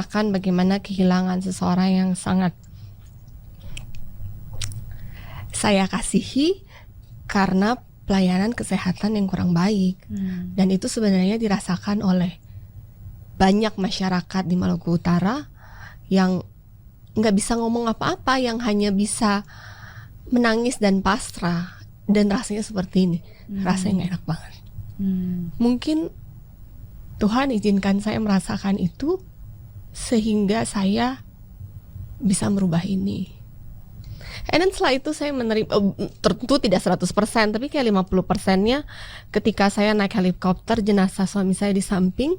akan bagaimana kehilangan seseorang yang sangat saya kasihi karena pelayanan kesehatan yang kurang baik. Dan itu sebenarnya dirasakan oleh banyak masyarakat di Maluku Utara yang nggak bisa ngomong apa-apa, yang hanya bisa menangis dan pasrah. Dan rasanya seperti ini, rasanya nggak enak banget. Mungkin Tuhan izinkan saya merasakan itu sehingga saya bisa merubah ini. And then setelah itu saya menerima, tentu tidak 100%, tapi kayak 50%-nya ketika saya naik helikopter, jenazah suami saya di samping.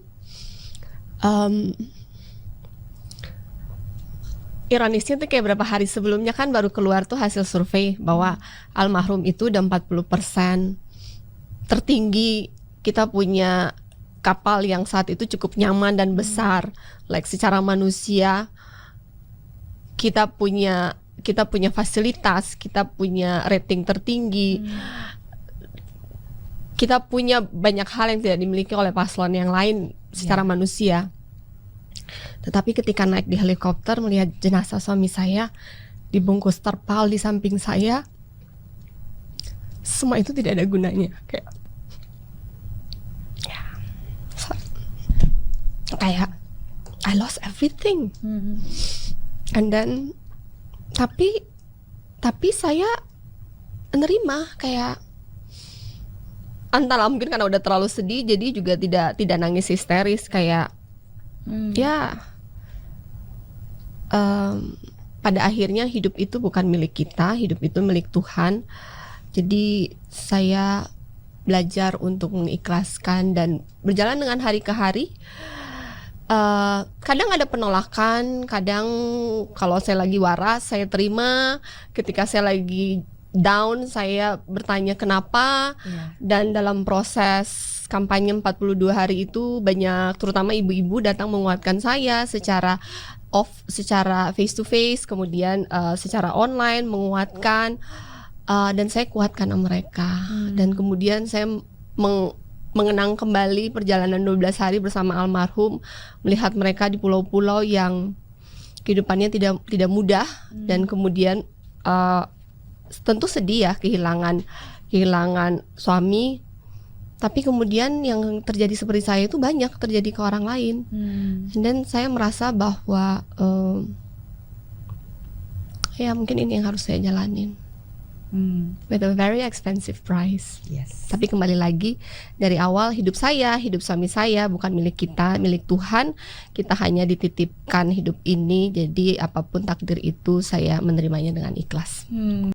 Ironisnya tuh kayak berapa hari sebelumnya kan baru keluar tuh hasil survei bahwa almarhum itu udah 40% tertinggi. Kita punya kapal yang saat itu cukup nyaman dan besar, like secara manusia kita punya fasilitas, kita punya rating tertinggi, kita punya banyak hal yang tidak dimiliki oleh paslon yang lain secara manusia. Tetapi ketika naik di helikopter melihat jenazah suami saya dibungkus terpal di samping saya, semua itu tidak ada gunanya. Kayak I lost everything. And then tapi saya menerima, kayak antara mungkin karena udah terlalu sedih jadi juga tidak nangis histeris, kayak pada akhirnya hidup itu bukan milik kita, hidup itu milik Tuhan. Jadi saya belajar untuk mengikhlaskan dan berjalan dengan hari ke hari. Kadang ada penolakan, kadang kalau saya lagi waras saya terima, ketika saya lagi down saya bertanya kenapa. Dan dalam proses kampanye 42 hari itu banyak, terutama ibu-ibu datang menguatkan saya secara face to face, kemudian secara online menguatkan, dan saya kuatkan mereka. Dan kemudian saya mengenang kembali perjalanan 12 hari bersama almarhum, melihat mereka di pulau-pulau yang kehidupannya tidak mudah. Dan kemudian tentu sedih ya kehilangan suami, tapi kemudian yang terjadi seperti saya itu banyak terjadi ke orang lain. Dan saya merasa bahwa ya mungkin ini yang harus saya jalanin. With a very expensive price. Tapi kembali lagi dari awal, hidup suami saya bukan milik kita, milik Tuhan. Kita hanya dititipkan hidup ini. Jadi apapun takdir itu saya menerimanya dengan ikhlas.